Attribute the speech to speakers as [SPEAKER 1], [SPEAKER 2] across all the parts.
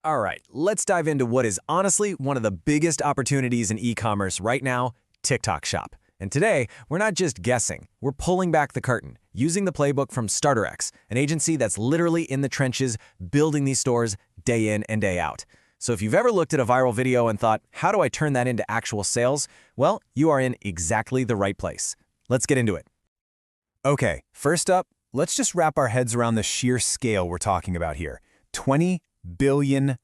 [SPEAKER 1] All right, let's dive into what is honestly one of the biggest opportunities in e-commerce right now, TikTok Shop. And today, we're not just guessing, we're pulling back the curtain, using the playbook from StarterX, an agency that's literally in the trenches building these stores day in and day out. So if you've ever looked at a viral video and thought, how do I turn that into actual sales? Well, you are in exactly the right place. Let's get into it. Okay, first up, let's just wrap our heads around the sheer scale we're talking about here. $20 billion.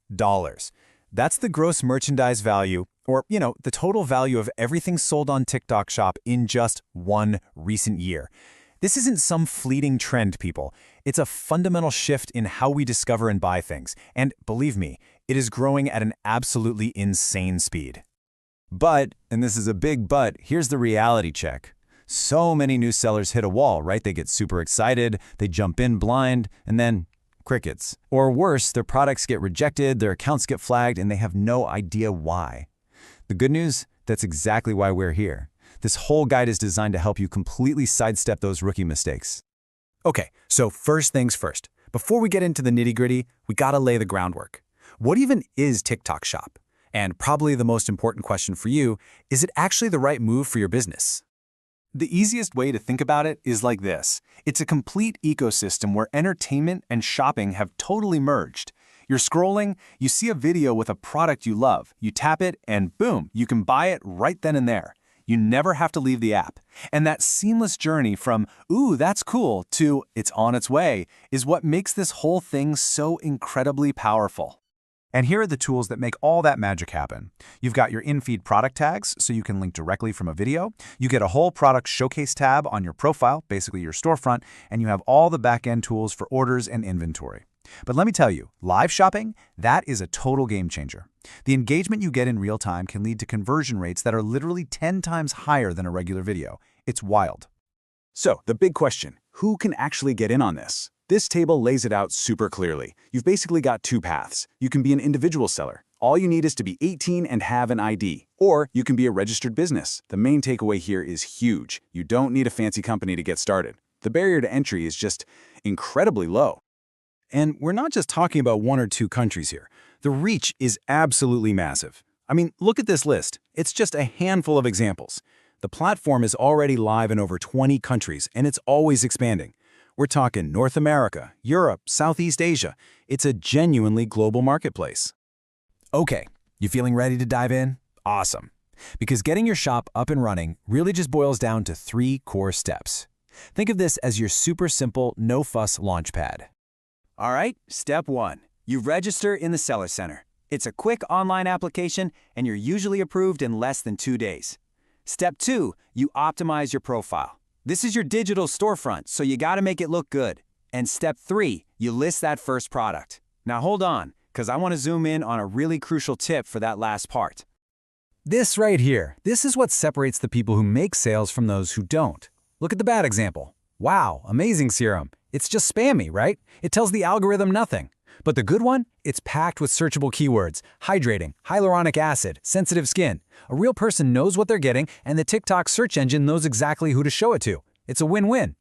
[SPEAKER 1] That's the gross merchandise value, or, the total value of everything sold on TikTok Shop in just one recent year. This isn't some fleeting trend, people. It's a fundamental shift in how we discover and buy things. And believe me, it is growing at an absolutely insane speed. But, and this is a big but, here's the reality check. So many new sellers hit a wall, right? They get super excited, they jump in blind, and then crickets. Or worse, their products get rejected, their accounts get flagged, and they have no idea why. The good news? That's exactly why we're here. This whole guide is designed to help you completely sidestep those rookie mistakes. Okay, so first things first. Before we get into the nitty-gritty, we gotta lay the groundwork. What even is TikTok Shop? And probably the most important question for you, is it actually the right move for your business? The easiest way to think about it is like this. It's a complete ecosystem where entertainment and shopping have totally merged. You're scrolling, you see a video with a product you love, you tap it, and boom, you can buy it right then and there. You never have to leave the app. And that seamless journey from, ooh, that's cool, to it's on its way, is what makes this whole thing so incredibly powerful. And here are the tools that make all that magic happen. You've got your in-feed product tags, so you can link directly from a video. You get a whole product showcase tab on your profile, basically your storefront, and you have all the back-end tools for orders and inventory. But let me tell you, live shopping, that is a total game changer. The engagement you get in real time can lead to conversion rates that are literally 10 times higher than a regular video. It's wild. So, the big question, who can actually get in on this? This table lays it out super clearly. You've basically got two paths. You can be an individual seller. All you need is to be 18 and have an ID. Or you can be a registered business. The main takeaway here is huge. You don't need a fancy company to get started. The barrier to entry is just incredibly low. And we're not just talking about one or two countries here. The reach is absolutely massive. I mean, look at this list. It's just a handful of examples. The platform is already live in over 20 countries, and it's always expanding. We're talking North America, Europe, Southeast Asia. It's a genuinely global marketplace. Okay, you feeling ready to dive in? Awesome. Because getting your shop up and running really just boils down to 3 core steps. Think of this as your super simple, no-fuss launchpad. All right, step 1. You register in the Seller Center. It's a quick online application, and you're usually approved in less than 2 days. Step 2, you optimize your profile. This is your digital storefront, so you gotta make it look good. And step 3, you list that first product. Now hold on, because I want to zoom in on a really crucial tip for that last part. This right here, this is what separates the people who make sales from those who don't. Look at the bad example. Wow, amazing serum. It's just spammy, right? It tells the algorithm nothing. But the good one? It's packed with searchable keywords, hydrating, hyaluronic acid, sensitive skin. A real person knows what they're getting, and the TikTok search engine knows exactly who to show it to. It's a win-win.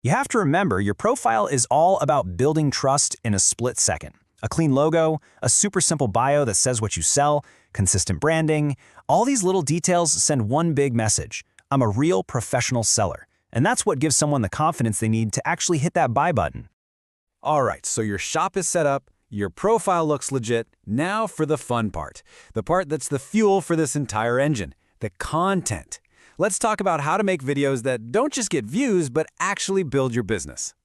[SPEAKER 1] You have to remember, your profile is all about building trust in a split second. A clean logo, a super simple bio that says what you sell, consistent branding. All these little details send one big message. I'm a real professional seller. And that's what gives someone the confidence they need to actually hit that buy button. All right, so your shop is set up, your profile looks legit. Now for the fun part. The part that's the fuel for this entire engine, the content. Let's talk about how to make videos that don't just get views, but actually build your business.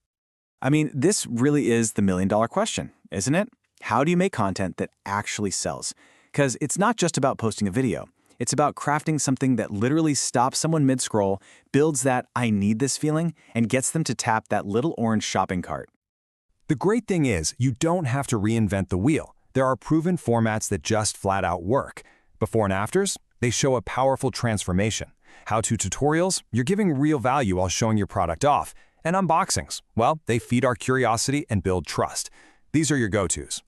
[SPEAKER 1] I mean, this really is the million-dollar question, isn't it? How do you make content that actually sells? Because it's not just about posting a video. It's about crafting something that literally stops someone mid-scroll, builds that I need this feeling, and gets them to tap that little orange shopping cart. The great thing is, you don't have to reinvent the wheel. There are proven formats that just flat out work. Before and afters, they show a powerful transformation. How-to tutorials, you're giving real value while showing your product off. And unboxings, well, they feed our curiosity and build trust. These are your go-tos.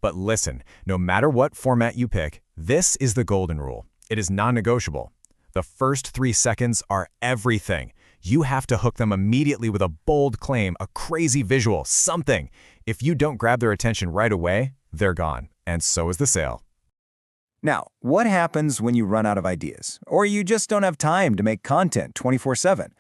[SPEAKER 1] But listen, no matter what format you pick, this is the golden rule. It is non-negotiable. The first 3 seconds are everything. You have to hook them immediately with a bold claim, a crazy visual, something. If you don't grab their attention right away, they're gone, and so is the sale.
[SPEAKER 2] Now, what happens when you run out of ideas, or you just don't have time to make content 24/7?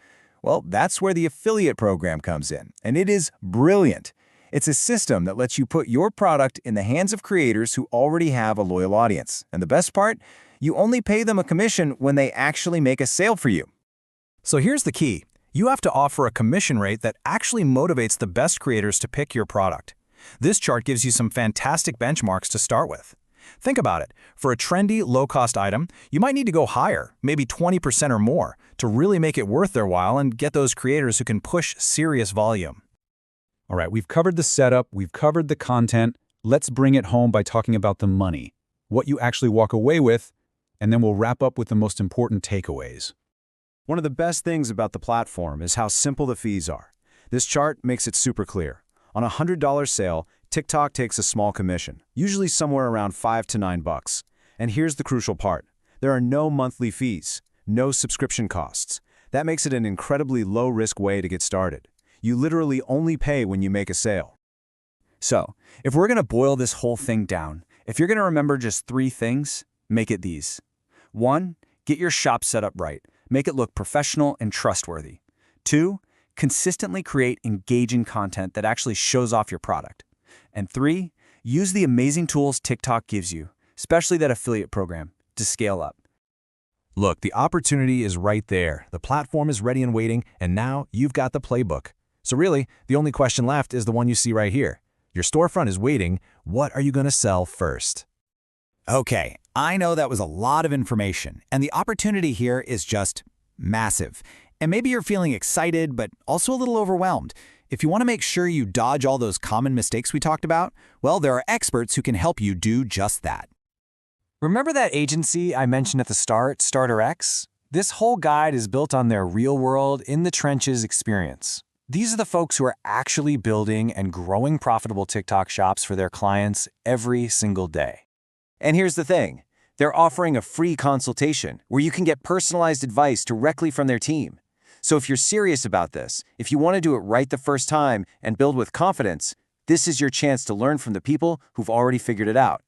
[SPEAKER 2] Well, that's where the affiliate program comes in, and it is brilliant. It's a system that lets you put your product in the hands of creators who already have a loyal audience. And the best part? You only pay them a commission when they actually make a sale for you.
[SPEAKER 3] So here's the key. You have to offer a commission rate that actually motivates the best creators to pick your product. This chart gives you some fantastic benchmarks to start with. Think about it. For a trendy, low-cost item, you might need to go higher, maybe 20% or more, to really make it worth their while and get those creators who can push serious volume.
[SPEAKER 4] All right, we've covered the setup, we've covered the content. Let's bring it home by talking about the money, what you actually walk away with, and then we'll wrap up with the most important takeaways.
[SPEAKER 2] One of the best things about the platform is how simple the fees are. This chart makes it super clear. On a $100 sale, TikTok takes a small commission, usually somewhere around $5 to $9. And here's the crucial part. There are no monthly fees, no subscription costs. That makes it an incredibly low-risk way to get started. You literally only pay when you make a sale. So, if we're going to boil this whole thing down, if you're going to remember just 3 things, make it these. 1, get your shop set up right. Make it look professional and trustworthy. 2, consistently create engaging content that actually shows off your product. And 3, use the amazing tools TikTok gives you, especially that affiliate program, to scale up.
[SPEAKER 1] Look, the opportunity is right there. The platform is ready and waiting, and now you've got the playbook. So really, the only question left is the one you see right here. Your storefront is waiting. What are you going to sell first?
[SPEAKER 5] Okay, I know that was a lot of information, and the opportunity here is just massive. And maybe you're feeling excited, but also a little overwhelmed. If you want to make sure you dodge all those common mistakes we talked about, well, there are experts who can help you do just that.
[SPEAKER 1] Remember that agency I mentioned at the start, StarterX? This whole guide is built on their real-world, in-the-trenches experience. These are the folks who are actually building and growing profitable TikTok shops for their clients every single day.
[SPEAKER 2] And here's the thing. They're offering a free consultation where you can get personalized advice directly from their team. So if you're serious about this, if you want to do it right the first time and build with confidence, this is your chance to learn from the people who've already figured it out.